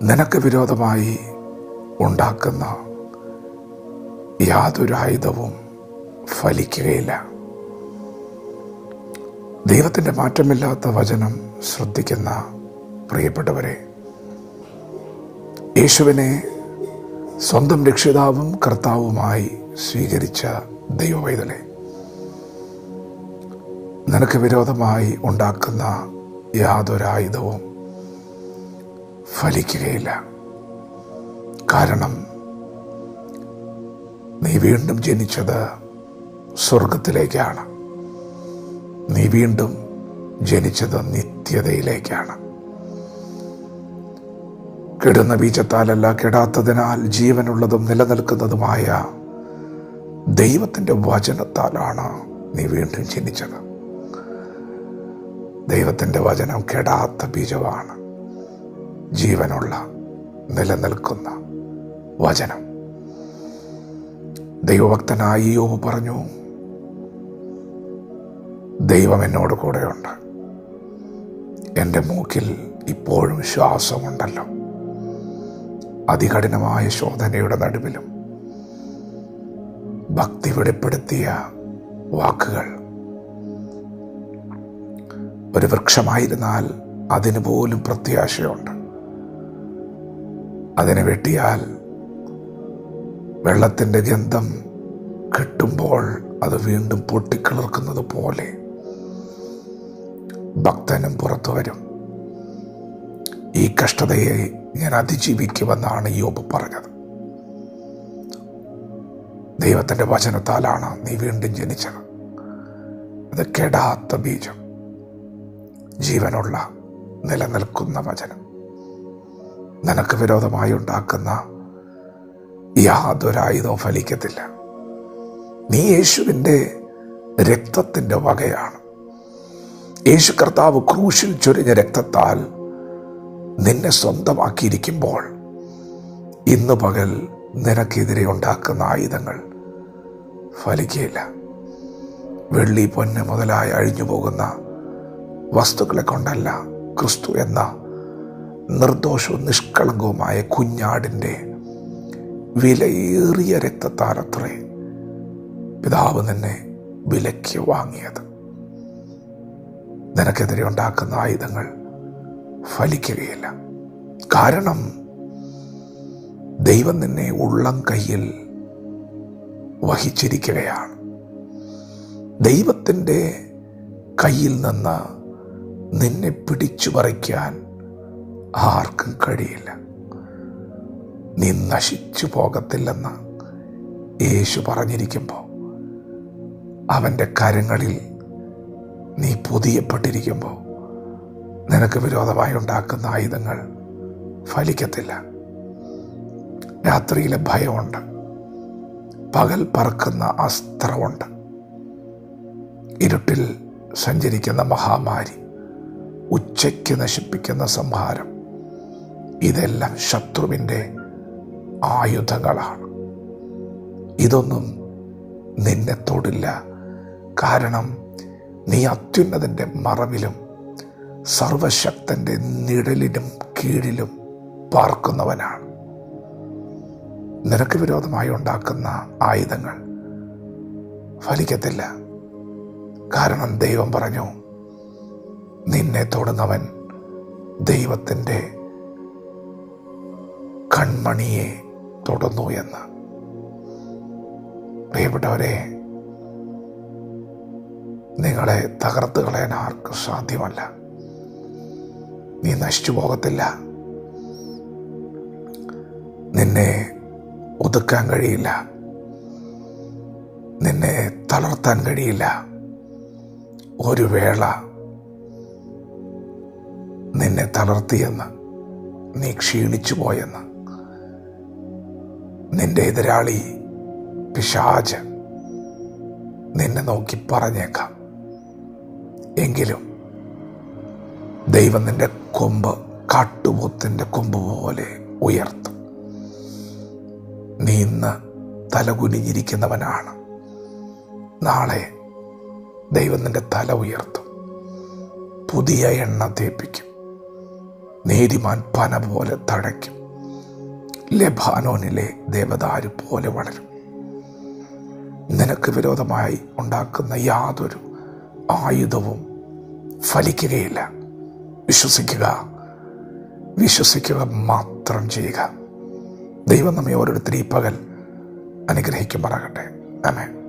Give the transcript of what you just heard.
നിനക്ക് വിരോധമായി ഉണ്ടാക്കുന്ന യാതൊരു ആയുധവും ഫലിക്കുകയില്ല. ദൈവത്തിൻ്റെ മാറ്റമില്ലാത്ത വചനം ശ്രദ്ധിക്കുന്ന പ്രിയപ്പെട്ടവരെ, യേശുവിനെ സ്വന്തം രക്ഷിതാവും കർത്താവുമായി സ്വീകരിച്ച ദൈവവൈതലെ, നിനക്ക് വിരോധമായി ഉണ്ടാക്കുന്ന യാതൊരായുധവും ഫലിക്കുകയില്ല. കാരണം നീ വീണ്ടും ജനിച്ചത് സ്വർഗത്തിലേക്കാണ്. നീ വീണ്ടും ജനിച്ചത് നിത്യതയിലേക്കാണ്. കെടുന്ന ബീജത്താലല്ല, കെടാത്തതിനാൽ ജീവനുള്ളതും നിലനിൽക്കുന്നതുമായ ദൈവത്തിൻ്റെ വചനത്താലാണ് നീ വീണ്ടും ജനിച്ചത്. ദൈവത്തിൻ്റെ വചനം കെടാത്ത ബീജമാണ്, ജീവനുള്ള നിലനിൽക്കുന്ന വചനം. ദൈവഭക്തനായ യോബ് പറഞ്ഞു, ദൈവം എന്നോട് കൂടെയുണ്ട്, എൻ്റെ മൂക്കിൽ ഇപ്പോഴും ശ്വാസമുണ്ടല്ലോ. അതികഠിനമായ ശോധനയുടെ നടുവിലും ഭക്തി വെളിപ്പെടുത്തിയ വാക്കുകൾ. ഒരു വൃക്ഷമായിരുന്നാൽ അതിന് പോലും പ്രത്യാശയുണ്ട്. അതിനെ വെട്ടിയാൽ വെള്ളത്തിൻ്റെ ഗന്ധം കിട്ടുമ്പോൾ അത് വീണ്ടും പൊട്ടിക്കിളർക്കുന്നത് പോലെ ഭക്തനും പുറത്തു വരും. ഈ കഷ്ടതയെ ഞാൻ അതിജീവിക്കുമെന്നാണ് യോബ് പറഞ്ഞത്. ദൈവത്തിൻ്റെ വചനത്താലാണ് നീ വീണ്ടും ജനിച്ചത്. അത് കെടാത്ത ബീജം, ജീവനുള്ള നിലനിൽക്കുന്ന വചനം. നിനക്ക് വിരോധമായി ഉണ്ടാക്കുന്ന യാതൊരായുധവും ഫലിക്കത്തില്ല. നീ യേശുവിൻ്റെ രക്തത്തിൻ്റെ വകയാണ്. യേശു കർത്താവ് ക്രൂശിൽ ചൊരിഞ്ഞ രക്തത്താൽ നിന്നെ സ്വന്തമാക്കിയിരിക്കുമ്പോൾ ഇന്ന് പകൽ നിനക്കെതിരെ ഉണ്ടാക്കുന്ന ആയുധങ്ങൾ ഫലിക്കുകയില്ല. വെള്ളി, പൊന്ന് മുതലായ അഴിഞ്ഞു പോകുന്ന വസ്തുക്കളെ കൊണ്ടല്ല, ക്രിസ്തു എന്ന നിർദോഷവും നിഷ്കളങ്കവുമായ കുഞ്ഞാടിൻ്റെ വിലയേറിയ രക്തത്താലത്രേ പിതാവ് നിന്നെ വിലയ്ക്ക് വാങ്ങിയത്. നിനക്കെതിരെ ഉണ്ടാക്കുന്ന ആയുധങ്ങൾ ഫലിക്കുകയില്ല. കാരണം ദൈവം നിന്നെ ഉള്ളം കയ്യിൽ വഹിച്ചിരിക്കുകയാണ്. ദൈവത്തിൻ്റെ കയ്യിൽ നിന്ന് നിന്നെ പിടിച്ചു പറിക്കാൻ ആർക്കും കഴിയില്ല. നീ നശിച്ചു പോകത്തില്ലെന്ന് യേശു പറഞ്ഞിരിക്കുമ്പോൾ, അവൻ്റെ കരങ്ങളിൽ നീ പൊതിയപ്പെട്ടിരിക്കുമ്പോൾ, നിനക്ക് വിരോധമായി ഉണ്ടാക്കുന്ന ആയുധങ്ങൾ ഫലിക്കത്തില്ല. രാത്രിയിലെ ഭയമുണ്ട്, പകൽ പറക്കുന്ന അസ്ത്രമുണ്ട്, ഇരുട്ടിൽ സഞ്ചരിക്കുന്ന മഹാമാരി, ഉച്ചയ്ക്ക് നശിപ്പിക്കുന്ന സംഹാരം. ഇതെല്ലാം ശത്രുവിൻ്റെ ആയുധങ്ങളാണ്. ഇതൊന്നും നിന്നെ തൊടില്ല. കാരണം നീ അത്യുന്നതൻ്റെ മറവിലും സർവശക്തൻ്റെ നിഴലിലും കീഴിലും പാർക്കുന്നവനാണ്. നിനക്ക് വിരോധമായി ഉണ്ടാക്കുന്ന ആയുധങ്ങൾ ഫലിക്കത്തില്ല. കാരണം ദൈവം പറഞ്ഞു, നിന്നെ തൊടുന്നവൻ ദൈവത്തിൻ്റെ കൺമണിയെ തൊടുന്നു എന്ന്. പ്രിയപ്പെട്ടവരെ, നിങ്ങളെ തകർത്ത് കളയാൻ ആർക്കും സാധ്യമല്ല. നീ നശിച്ചു പോകത്തില്ല. നിന്നെ ഒതുക്കാൻ കഴിയില്ല. നിന്നെ തളർത്താൻ കഴിയില്ല. ഒരു വേള നിന്നെ തളർത്തിയെന്ന്, നീ ക്ഷീണിച്ചു പോയെന്ന് നിന്റെ എതിരാളി പിശാച് നിന്നെ നോക്കി പറഞ്ഞേക്കാം. എങ്കിലും ദൈവം നിന്റെ കൊമ്പ് കാട്ടുപോത്തിൻ്റെ കൊമ്പ് പോലെ ഉയർത്തും. നീ ഇന്ന് തലകുനിഞ്ഞിരിക്കുന്നവനാണ്. നാളെ ദൈവം നിന്റെ തല ഉയർത്തും, പുതിയ എണ്ണ തേപ്പിക്കും. നീതിമാൻ പന പോലെ തഴയ്ക്കും, ലെബാനോനിലെ ദേവദാരു പോലെ വളരും. നിനക്ക് വിരോധമായി ഉണ്ടാക്കുന്ന യാതൊരു ആയുധവും ഫലിക്കുകയില്ല. വിശ്വസിക്കുക മാത്രം ചെയ്യുക. ദൈവം നമ്മെ ഓരോരുത്തരും ഈ പകൽ അനുഗ്രഹിക്കുമാറാകട്ടെ. ആമേൻ.